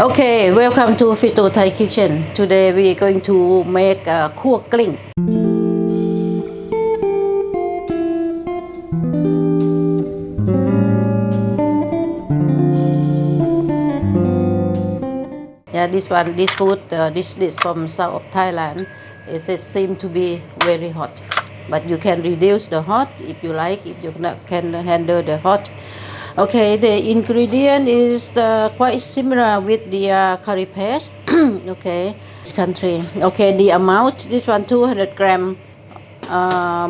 Okay, welcome to Fitous Thai Kitchen. Today we are going to make Kua Kling. Yeah, this food, this dish from south of Thailand, it seems to be very hot. But you can reduce the hot if you like, if you can handle the hot. Okay, the ingredient is quite similar with the curry paste. Okay, this country. Okay, the amount, this one 200 gram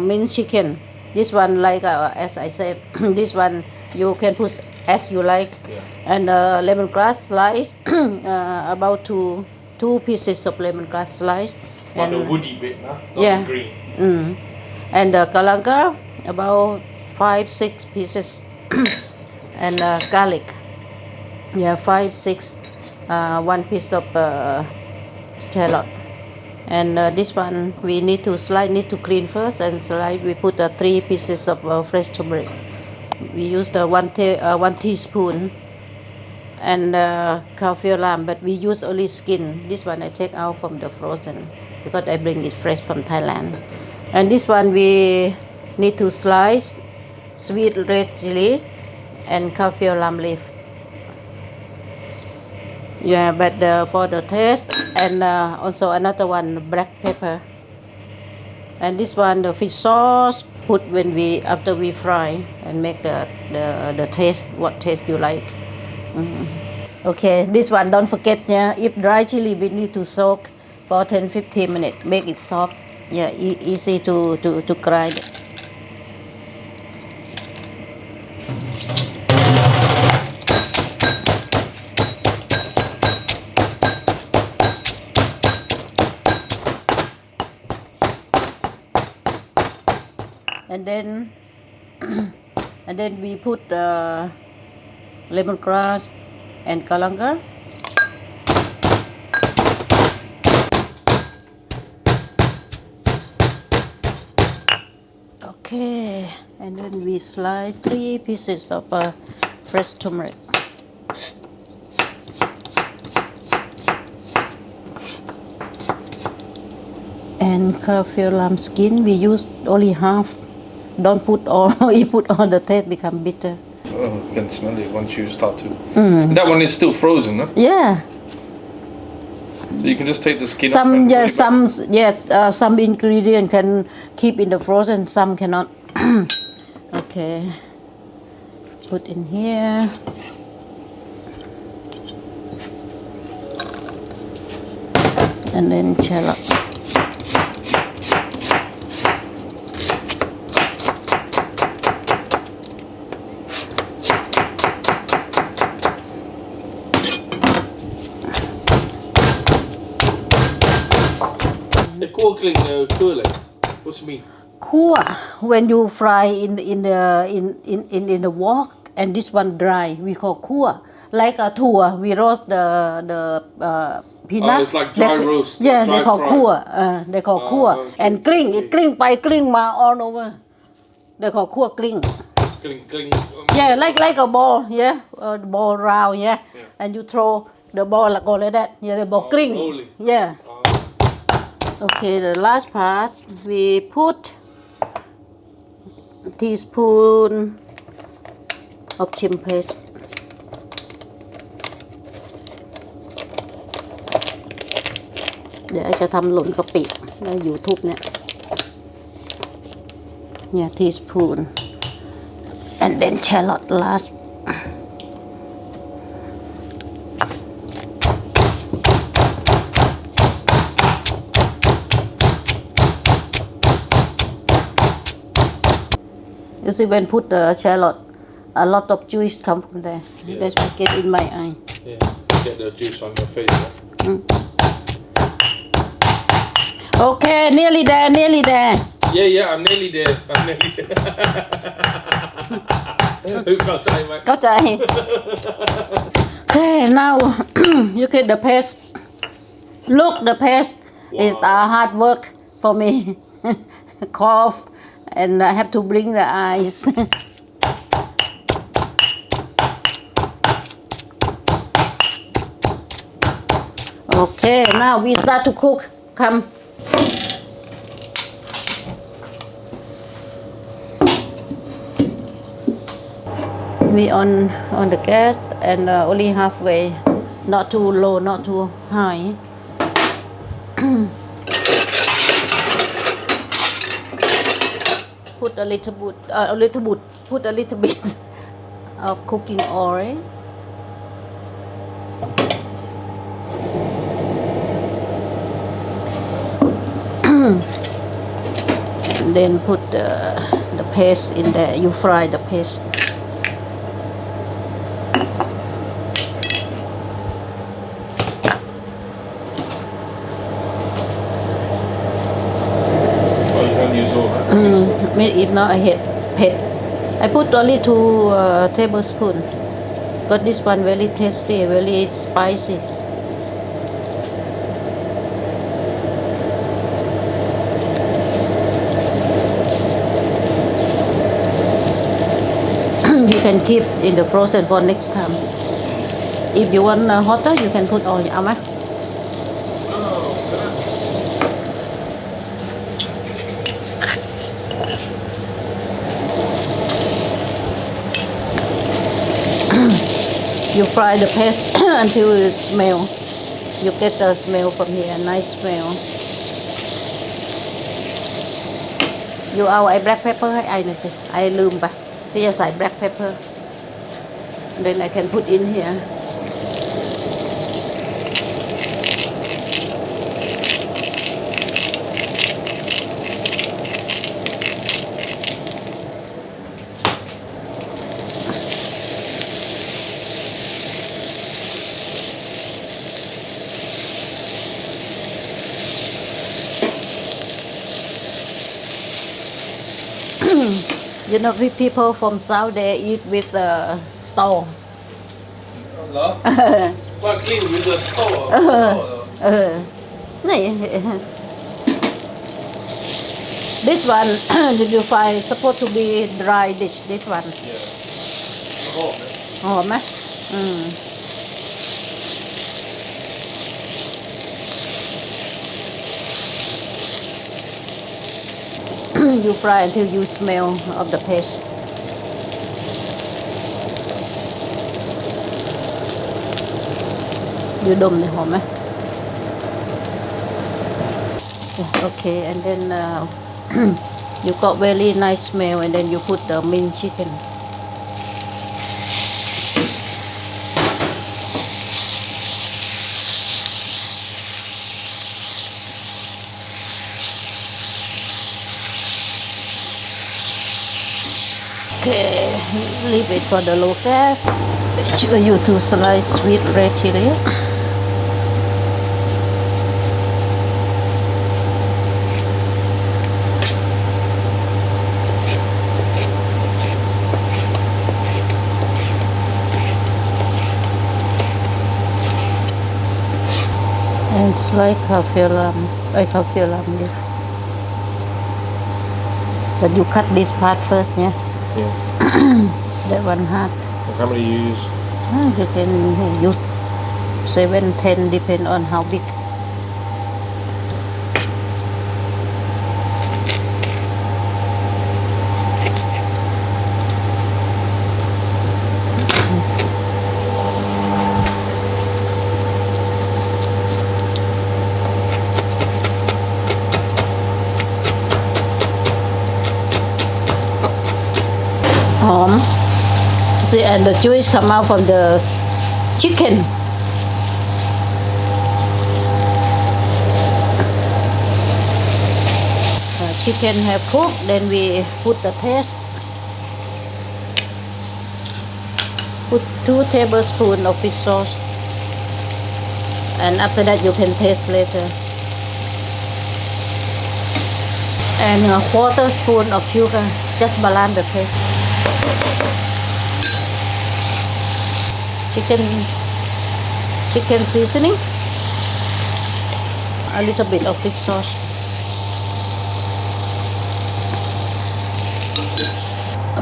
minced chicken. This one like as I said, this one you can put as you like. Yeah. And lemongrass sliced, about two pieces of lemongrass sliced. But the woody bit, nah? Not yeah. the green. And galangal, about 5-6 pieces. And garlic, yeah, 5-6, 1 piece of shallot. And this one we need to clean first and slide. We put 3 pieces of fresh turmeric. We use the 1 teaspoon. And Kaffir lamb, but we use only skin. This one I take out from the frozen because I bring it fresh from Thailand. And this one we need to slice sweet red chilli and Kaffir lamb leaf. Yeah, but for the taste, and also another one, black pepper. And this one, the fish sauce, put after we fry and make the taste, what taste you like. Okay, this one don't forget, yeah, if dry chili we need to soak for 10-15 minutes, make it soft. Yeah, easy to grind. And then we put lemongrass and galangal. Okay, and then we slide 3 pieces of fresh turmeric. And Kaffir lamb skin, we use only half. Don't put all. You put all, the taste become bitter. Oh, you can smell it once you start to. That one is still frozen, huh? Yeah. So you can just take the skin off. Some ingredient can keep in the frozen, some cannot. Okay. Put in here. And then shallot. The Kua Kling, what's it mean? Kua, when you fry in the wok, and this one dry, we call kua. Like a tua, we roast the peanut. Oh, it's like dry roast. Yeah, dry they call fry. kua. They call kua. Okay, And kling, it kling by kling ma all over. They call kua kling. Kling. Yeah, like a ball. Yeah, ball round. Yeah. And you throw the ball like that. Yeah, the ball kling. Rolling. Yeah. Okay, the last part we put a teaspoon of chili paste. Để จะทำหล่นกะปิใน YouTube เนี่ย Yeah, teaspoon. And then shallot last. You see, when put the shallot, a lot of juice come from there. Yeah. That's what get in my eye. Yeah, get the juice on your face. Okay, nearly there. Yeah, I'm nearly there. เข้าใจไหม เข้าใจ Okay, now you get the paste. Look, the paste is hard work for me. Cough. And I have to blink the eyes. Okay, now we start to cook. Come. We on the gas and only halfway, not too low, not too high. Put a little bit, put a little bit of cooking oil. And then put the paste in there. You fry the paste. Oh, you can't use all that. If not, I hate pet. I put only 2 tablespoons. Got this one very tasty, very spicy. You can keep in the frozen for next time. If you want hotter, you can put oil.เอาไหม You fry the paste until it smell. You get the smell from here, nice smell. You เอาไอ้ black pepper ให้ไอหน่อยสิไอลืมไปที่จะใส่ black pepper. Then I can put in here. You know, people from South, they eat with stove. Kua Kling with the stove. This one, did you find supposed to be dry dish? This one. Yeah. หอมไหม You fry until you smell of the paste. You ดมเลยหอมไหม Okay, and then you got very nice smell, and then you put the minced chicken. Okay, leave it for the low gas. Show you to slice sweet red chilli. And slice Kaffir leaf. But you cut this part first, yeah? Yeah. That one hard. How many you use? You can use 7, 10, depend on how big. See, and the juice come out from the chicken. Chicken have cooked, then we put the paste. Put 2 tablespoons of fish sauce, and after that you can taste later. And a 1/4 spoon of sugar, just balance the taste. Chicken seasoning, a little bit of fish sauce.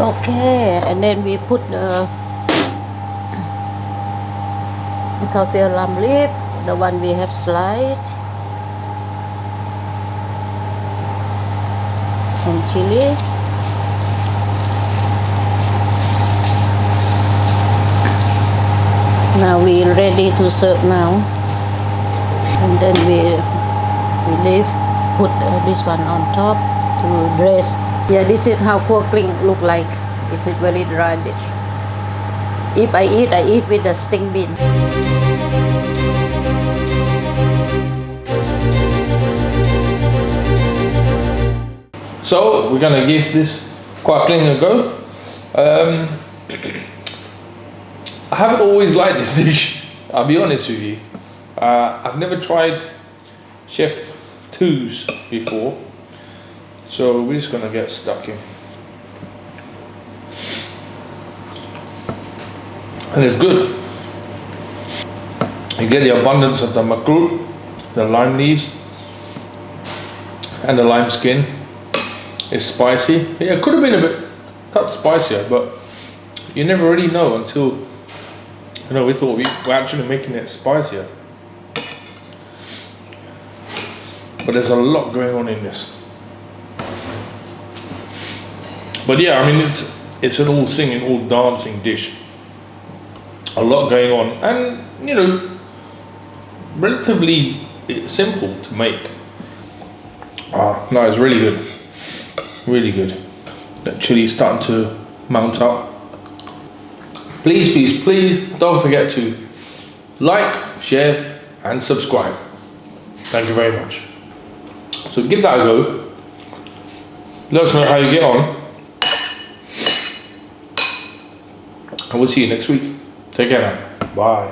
Okay, and then we put the Kaffir lamb leaf, the one we have sliced, and chilli. Now we're ready to serve now, and then we put this one on top to dress. Yeah, this is how Kua Kling look like. It's a very dry dish. If I eat with the sting bean. So we're gonna give this Kua Kling a go. I haven't always liked this dish, I'll be honest with you. I've never tried Chef 2's before, so we're just gonna get stuck in. And it's good. You get the abundance of the makrut, the lime leaves, and the lime skin. It's spicy. Yeah, it could have been a bit touch spicier, but you never really know until, you know, we thought we're actually making it spicier. But there's a lot going on in this. But yeah, I mean, it's an all singing, all dancing dish. A lot going on, and you know, relatively simple to make. No, it's really good. Really good. That chilli is starting to mount up. Please, please, please don't forget to like, share, and subscribe. Thank you very much. So give that a go. Let us know how you get on. And we'll see you next week. Take care now. Bye.